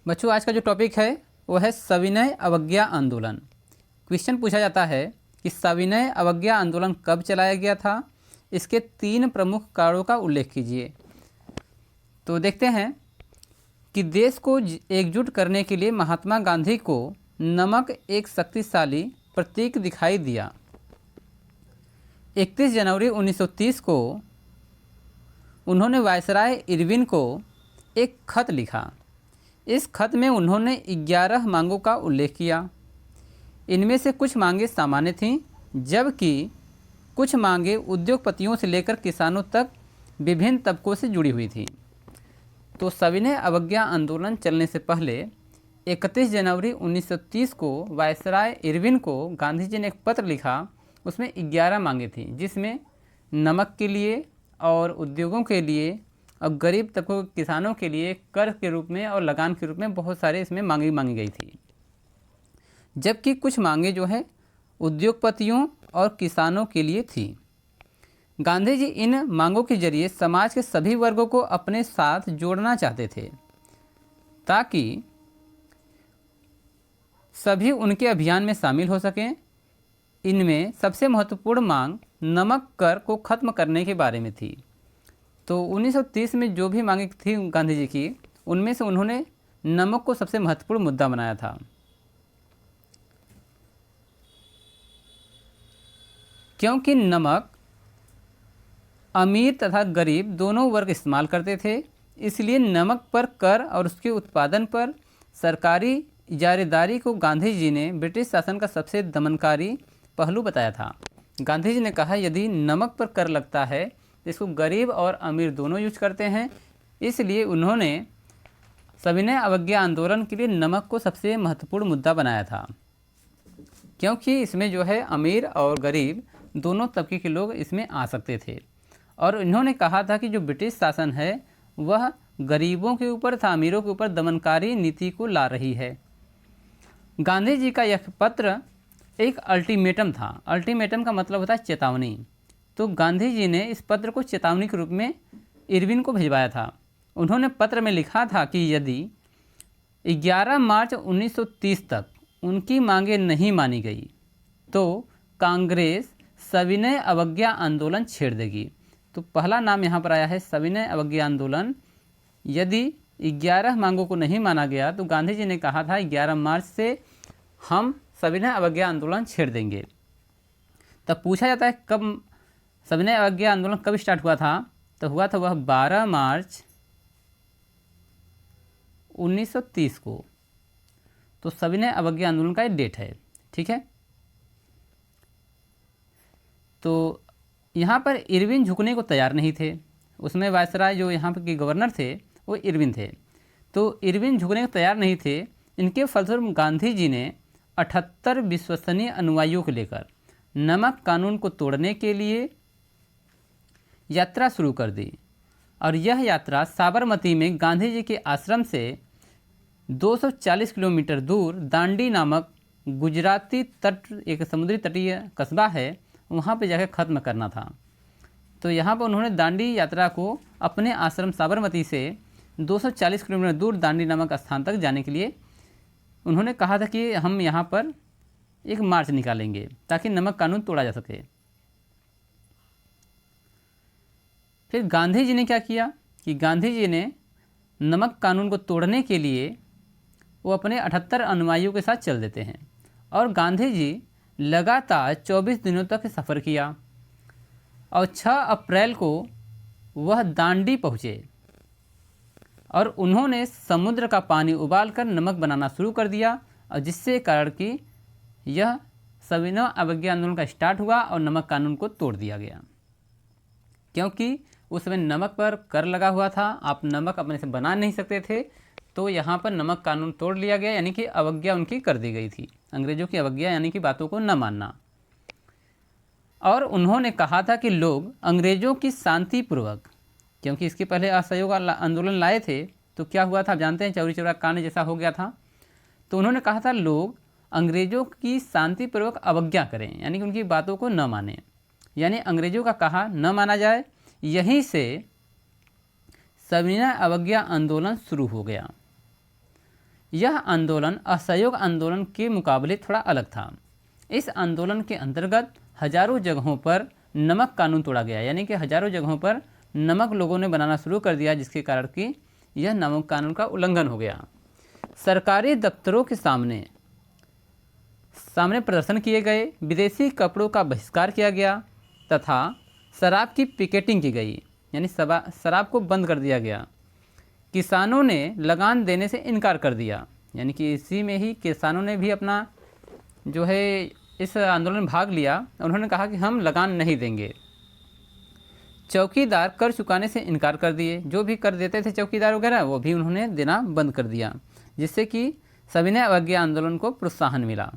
बच्चों, आज का जो टॉपिक है वो है सविनय अवज्ञा आंदोलन। क्वेश्चन पूछा जाता है कि सविनय अवज्ञा आंदोलन कब चलाया गया था, इसके 3 प्रमुख कारणों का उल्लेख कीजिए। तो देखते हैं कि देश को एकजुट करने के लिए महात्मा गांधी को नमक एक शक्तिशाली प्रतीक दिखाई दिया। 31 जनवरी 1930 को उन्होंने वायसराय इरविन को एक खत लिखा। इस खत में उन्होंने 11 मांगों का उल्लेख किया। इनमें से कुछ मांगें सामान्य थीं, जबकि कुछ मांगें उद्योगपतियों से लेकर किसानों तक विभिन्न तबकों से जुड़ी हुई थीं। तो सविनय अवज्ञा आंदोलन चलने से पहले 31 जनवरी 1930 को वायसराय इरविन को गांधी जी ने एक पत्र लिखा। उसमें 11 मांगें थीं, जिसमें नमक के लिए और उद्योगों के लिए और गरीब तबकों के किसानों के लिए कर के रूप में और लगान के रूप में बहुत सारे इसमें मांगी गई थी। जबकि कुछ मांगें जो है उद्योगपतियों और किसानों के लिए थी। गांधी जी इन मांगों के जरिए समाज के सभी वर्गों को अपने साथ जोड़ना चाहते थे, ताकि सभी उनके अभियान में शामिल हो सकें। इनमें सबसे महत्वपूर्ण मांग नमक कर को खत्म करने के बारे में थी। तो 1930 में जो भी मांगे थी गांधी जी की, उनमें से उन्होंने नमक को सबसे महत्वपूर्ण मुद्दा बनाया था। क्योंकि नमक अमीर तथा गरीब दोनों वर्ग इस्तेमाल करते थे, इसलिए नमक पर कर और उसके उत्पादन पर सरकारी इजारेदारी को गांधी जी ने ब्रिटिश शासन का सबसे दमनकारी पहलू बताया था। गांधी जी ने कहा, यदि नमक पर कर लगता है, इसको गरीब और अमीर दोनों यूज करते हैं, इसलिए उन्होंने सविनय अवज्ञा आंदोलन के लिए नमक को सबसे महत्वपूर्ण मुद्दा बनाया था। क्योंकि इसमें जो है अमीर और गरीब दोनों तबके के लोग इसमें आ सकते थे। और इन्होंने कहा था कि जो ब्रिटिश शासन है वह गरीबों के ऊपर तथा अमीरों के ऊपर दमनकारी नीति को ला रही है। गांधी जी का यह पत्र एक अल्टीमेटम था। अल्टीमेटम का मतलब होता है चेतावनी। तो गांधी जी ने इस पत्र को चेतावनी के रूप में इरविन को भिजवाया था। उन्होंने पत्र में लिखा था कि यदि 11 मार्च 1930 तक उनकी मांगें नहीं मानी गई तो कांग्रेस सविनय अवज्ञा आंदोलन छेड़ देगी। तो पहला नाम यहाँ पर आया है सविनय अवज्ञा आंदोलन। यदि 11 मांगों को नहीं माना गया तो गांधी जी ने कहा था 11 मार्च से हम सविनय अवज्ञा आंदोलन छेड़ देंगे। तब पूछा जाता है कब सविनय अवज्ञा आंदोलन कब स्टार्ट हुआ था, तो हुआ था वह 12 मार्च 1930 को। तो सविनय अवज्ञा आंदोलन का एक डेट है, ठीक है। तो यहाँ पर इरविन झुकने को तैयार नहीं थे। उसमें वायसराय जो यहाँ पर के गवर्नर थे वो इरविन थे। तो इरविन झुकने को तैयार नहीं थे। इनके फलस्वरूप गांधी जी ने 78 विश्वसनीय अनुयायियों को लेकर नमक कानून को तोड़ने के लिए यात्रा शुरू कर दी। और यह यात्रा साबरमती में गांधी जी के आश्रम से 240 किलोमीटर दूर दांडी नामक गुजराती तट, एक समुद्री तटीय कस्बा है, वहाँ पर जाकर ख़त्म करना था। तो यहाँ पर उन्होंने दांडी यात्रा को अपने आश्रम साबरमती से 240 किलोमीटर दूर दांडी नामक स्थान तक जाने के लिए उन्होंने कहा था कि हम यहाँ पर एक मार्च निकालेंगे ताकि नमक कानून तोड़ा जा सके। फिर गांधी जी ने क्या किया कि गांधी जी ने नमक कानून को तोड़ने के लिए वो अपने 78 अनुयायियों के साथ चल देते हैं। और गांधी जी लगातार 24 दिनों तक सफ़र किया और 6 अप्रैल को वह दांडी पहुँचे और उन्होंने समुद्र का पानी उबालकर नमक बनाना शुरू कर दिया, और जिससे कारण कि यह सविनय अवज्ञा आंदोलन का स्टार्ट हुआ और नमक कानून को तोड़ दिया गया। क्योंकि उस समय नमक पर कर लगा हुआ था, आप नमक अपने से बना नहीं सकते थे, तो यहाँ पर नमक कानून तोड़ लिया गया, यानी कि अवज्ञा उनकी कर दी गई थी। अंग्रेज़ों की अवज्ञा यानी कि बातों को न मानना। और उन्होंने कहा था कि लोग अंग्रेज़ों की शांतिपूर्वक, क्योंकि इसके पहले असहयोग आंदोलन लाए थे, तो क्या हुआ था आप जानते हैं, चौरी चौरा कांड जैसा हो गया था। तो उन्होंने कहा था लोग अंग्रेज़ों की शांतिपूर्वक अवज्ञा करें, यानी कि उनकी बातों को न मानें, यानी अंग्रेज़ों का कहा न माना जाए। यहीं से सविनय अवज्ञा आंदोलन शुरू हो गया। यह आंदोलन असहयोग आंदोलन के मुकाबले थोड़ा अलग था। इस आंदोलन के अंतर्गत हजारों जगहों पर नमक कानून तोड़ा गया, यानी कि हजारों जगहों पर नमक लोगों ने बनाना शुरू कर दिया, जिसके कारण कि यह नमक कानून का उल्लंघन हो गया। सरकारी दफ्तरों के सामने प्रदर्शन किए गए, विदेशी कपड़ों का बहिष्कार किया गया तथा शराब की पिकेटिंग की गई, यानी शराब को बंद कर दिया गया। किसानों ने लगान देने से इनकार कर दिया, यानी कि इसी में ही किसानों ने भी अपना जो है इस आंदोलन में भाग लिया। उन्होंने कहा कि हम लगान नहीं देंगे। चौकीदार कर चुकाने से इनकार कर दिए, जो भी कर देते थे चौकीदार वगैरह वो भी उन्होंने देना बंद कर दिया, जिससे कि सविनय अवज्ञा आंदोलन को प्रोत्साहन मिला।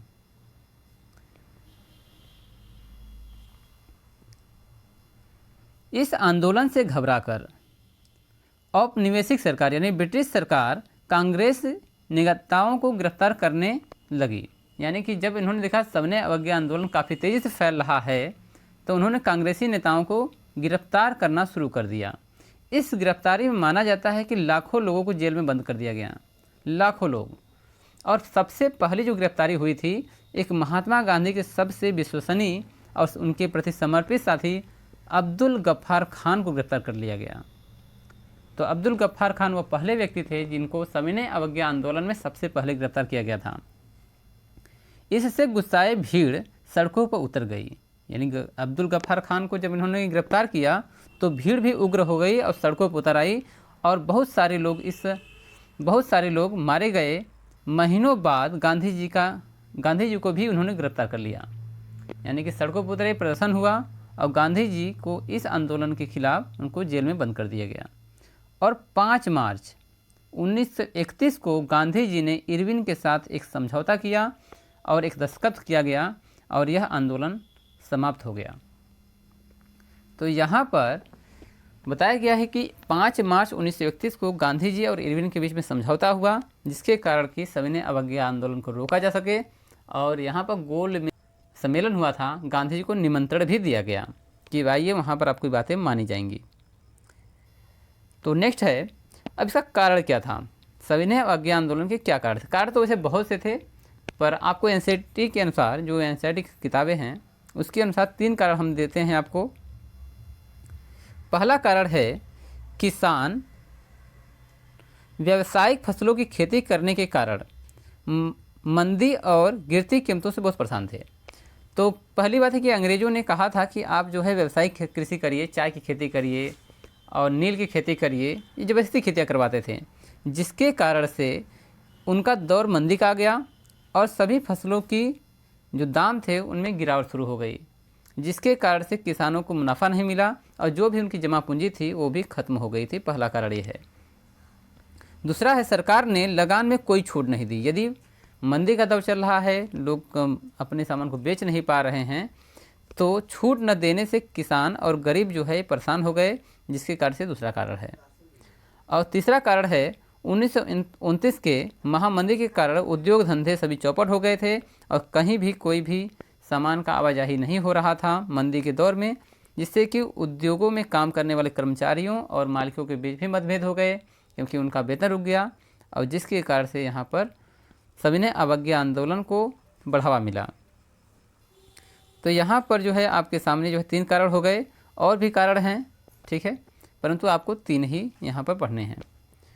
इस आंदोलन से घबराकर औपनिवेशिक सरकार यानी ब्रिटिश सरकार कांग्रेस नेताओं को गिरफ्तार करने लगी, यानी कि जब इन्होंने देखा सविनय अवज्ञा आंदोलन काफ़ी तेज़ी से फैल रहा है तो उन्होंने कांग्रेसी नेताओं को गिरफ्तार करना शुरू कर दिया। इस गिरफ्तारी में माना जाता है कि लाखों लोगों को जेल में बंद कर दिया गया, लाखों लोग। और सबसे पहली जो गिरफ्तारी हुई थी, एक महात्मा गांधी के सबसे विश्वसनीय और उनके प्रति समर्पित साथी अब्दुल गफ्फार खान को गिरफ्तार कर लिया गया। तो अब्दुल गफ्फार खान वो पहले व्यक्ति थे जिनको सविनय अवज्ञा आंदोलन में सबसे पहले गिरफ्तार किया गया था। इससे गुस्साए भीड़ सड़कों पर उतर गई, यानी अब्दुल गफ्फार खान को जब इन्होंने गिरफ्तार किया तो भीड़ भी उग्र हो गई और सड़कों पर उतर आई और बहुत सारे लोग मारे गए। महीनों बाद गांधी जी को भी उन्होंने गिरफ्तार कर लिया, यानी कि सड़कों पर उतरे, प्रदर्शन हुआ और गांधी जी को इस आंदोलन के खिलाफ उनको जेल में बंद कर दिया गया। और 5 मार्च 1931 को गांधी जी ने इरविन के साथ एक समझौता किया और एक दस्तखत किया गया और यह आंदोलन समाप्त हो गया। तो यहाँ पर बताया गया है कि 5 मार्च 1931 को गांधी जी और इरविन के बीच में समझौता हुआ, जिसके कारण कि सविनय अवज्ञा आंदोलन को रोका जा सके। और यहाँ पर गोल में सम्मेलन हुआ था, गांधी जी को निमंत्रण भी दिया गया कि आइए वहाँ पर आपकी बातें मानी जाएंगी। तो नेक्स्ट है, अब इसका कारण क्या था, सविनय अवज्ञा आंदोलन के क्या कारण थे। कारण तो वैसे बहुत से थे, पर आपको एनसीईआरटी के अनुसार, जो एनसीईआरटी की किताबें हैं उसके अनुसार 3 कारण हम देते हैं आपको। पहला कारण है किसान व्यावसायिक फसलों की खेती करने के कारण मंदी और गिरती कीमतों से बहुत परेशान थे। तो पहली बात है कि अंग्रेज़ों ने कहा था कि आप जो है व्यावसायिक कृषि करिए, चाय की खेती करिए और नील की खेती करिए, ये ज़बरदस्ती खेतियाँ करवाते थे, जिसके कारण से उनका दौर मंदी का आ गया और सभी फसलों की जो दाम थे उनमें गिरावट शुरू हो गई, जिसके कारण से किसानों को मुनाफा नहीं मिला और जो भी उनकी जमा पूंजी थी वो भी खत्म हो गई थी। पहला कारण ये है। दूसरा है, सरकार ने लगान में कोई छूट नहीं दी। यदि मंदी का दौर चल रहा है, लोग अपने सामान को बेच नहीं पा रहे हैं, तो छूट न देने से किसान और गरीब जो है परेशान हो गए, जिसके कारण से दूसरा कारण है। और तीसरा कारण है 1929 के महामंदी के कारण उद्योग धंधे सभी चौपट हो गए थे और कहीं भी कोई भी सामान का आवाजाही नहीं हो रहा था मंदी के दौर में, जिससे कि उद्योगों में काम करने वाले कर्मचारियों और मालिकों के बीच भी मतभेद हो गए, क्योंकि उनका वेतन रुक गया और जिसके कारण से यहाँ पर सविनय अवज्ञा आंदोलन को बढ़ावा मिला। तो यहाँ पर जो है आपके सामने जो है 3 कारण हो गए, और भी कारण हैं, ठीक है, परंतु आपको 3 ही यहाँ पर पढ़ने हैं।